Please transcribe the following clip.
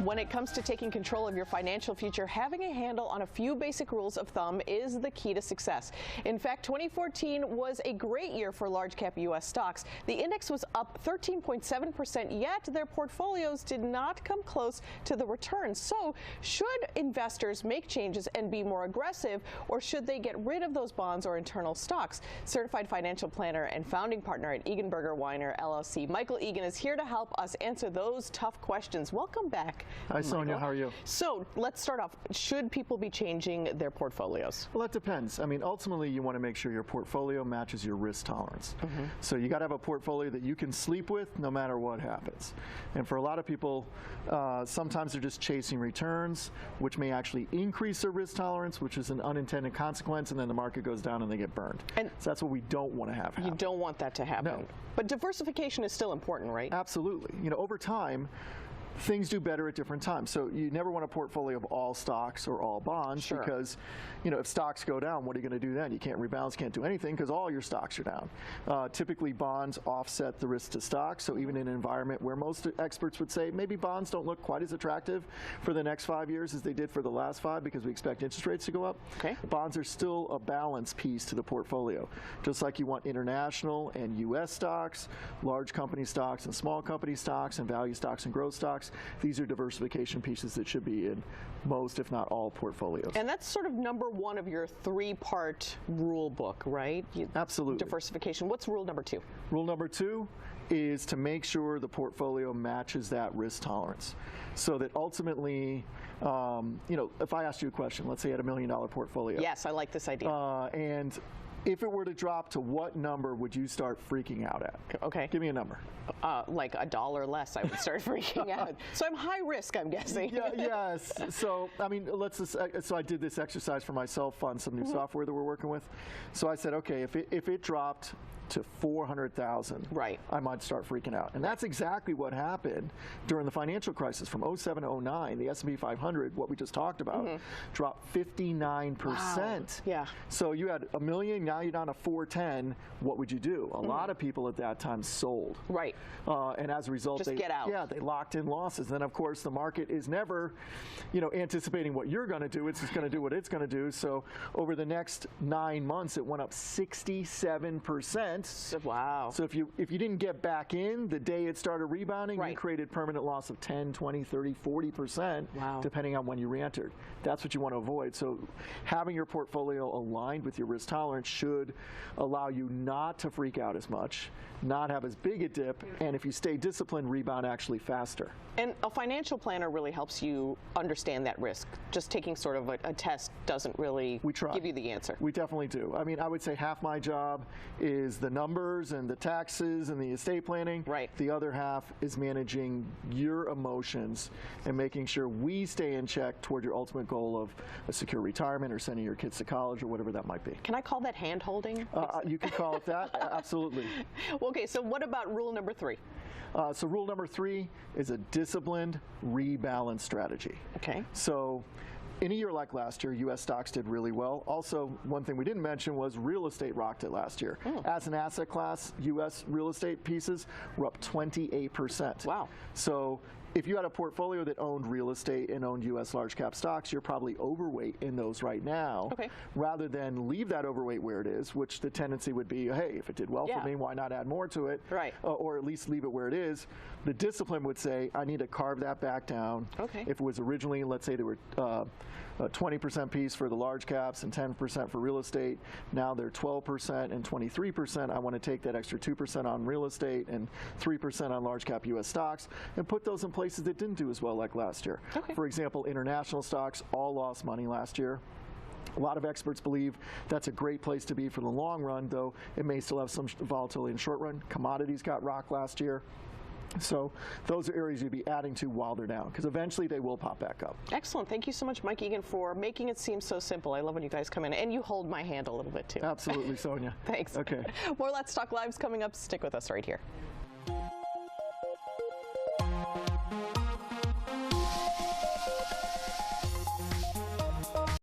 When it comes to taking control of your financial future, having a handle on a few basic rules of thumb is the key to success. In fact, 2014 was a great year for large cap U.S. stocks. The index was up 13.7%, yet their portfolios did not come close to the returns. So should investors make changes and be more aggressive, or should they get rid of those bonds or internal stocks? Certified financial planner and founding partner at Egan, Berger Weiner LLC, Michael Egan, is here to help us answer those tough questions. Welcome back. Hi, Sonya. How are you? So let's start off. Should people be changing their portfolios? Well, that depends. I mean, ultimately, you want to make sure your portfolio matches your risk tolerance. So you got to have a portfolio that you can sleep with no matter what happens. And for a lot of people, sometimes they're just chasing returns, which may actually increase their risk tolerance, which is an unintended consequence, and then the market goes down and they get burned. And so that's what we don't want to have happen. You don't want that to happen. No. But diversification is still important, right? Absolutely. You know, over time, things do better at different times. So you never want a portfolio of all stocks or all bonds, because, you know, if stocks go down, what are you going to do then? You can't rebalance, can't do anything because all your stocks are down. Typically, bonds offset the risk to stocks. So even in an environment where most experts would say maybe bonds don't look quite as attractive for the next 5 years as they did for the last 5 because we expect interest rates to go up, bonds are still a balance piece to the portfolio. Just like you want international and U.S. stocks, large company stocks and small company stocks, and value stocks and growth stocks. These are diversification pieces that should be in most, if not all, portfolios. And that's sort of number one of your 3-part rule book, right? Absolutely. Diversification. What's rule number 2? Rule number 2 is to make sure the portfolio matches that risk tolerance. So that ultimately, you know, if I asked you a question, let's say you had $1 million portfolio. Yes, I like this idea. And if it were to drop to what number would you start freaking out at? Okay. Give me a number. Like $1 less, I would start freaking out. So I'm high risk, I'm guessing. Yes. So, I mean, let's just, so I did this exercise for myself on some new software that we're working with. So I said, okay, if it dropped to 400,000, I might start freaking out. And that's exactly what happened during the financial crisis from 07 to 09. The S&P 500, what we just talked about, dropped 59%. Wow. Yeah. So you had $1 million, now you're down to 410. What would you do? A lot of people at that time sold. Right. And as a result, just get out. Yeah, they locked in losses. And of course, the market is never, you know, anticipating what you're going to do. It's just going to do what it's going to do. So over the next 9 months, it went up 67%. Wow. So if you didn't get back in the day it started rebounding, you created permanent loss of 10, 20, 30, 40%, depending on when you re-entered. That's what you want to avoid. So having your portfolio aligned with your risk tolerance should allow you not to freak out as much, not have as big a dip, and if you stay disciplined, rebound actually faster. And a financial planner really helps you understand that risk. Just taking sort of a test doesn't really give you the answer. We definitely do. I mean, I would say half my job is the numbers and the taxes and the estate planning. The other half is managing your emotions and making sure we stay in check toward your ultimate goal of a secure retirement or sending your kids to college or whatever that might be. Can I call that hand-holding? You could call it that. Absolutely. Okay, so what about rule number 3? So rule number 3 is a disciplined rebalance strategy. Okay. So in a year like last year, U.S. stocks did really well. Also, one thing we didn't mention was real estate rocked it last year. As an asset class, U.S. real estate pieces were up 28%. Wow. So if you had a portfolio that owned real estate and owned U.S. large cap stocks, you're probably overweight in those right now. Rather than leave that overweight where it is, which the tendency would be, hey, if it did well for me, why not add more to it? Or at least leave it where it is. The discipline would say, I need to carve that back down. If it was originally, let's say there were a 20% piece for the large caps and 10% for real estate. Now they're 12% and 23%. I want to take that extra 2% on real estate and 3% on large cap U.S. stocks and put those in places that didn't do as well like last year. For example, international stocks all lost money last year. A lot of experts believe that's a great place to be for the long run, though it may still have some volatility in the short run. Commodities got rocked last year. So those are areas you'd be adding to while they're down, because eventually they will pop back up. Excellent. Thank you so much, Mike Egan, for making it seem so simple. I love when you guys come in, and you hold my hand a little bit, too. Absolutely, Sonya. Thanks. Okay. More Let's Talk Live's coming up. Stick with us right here.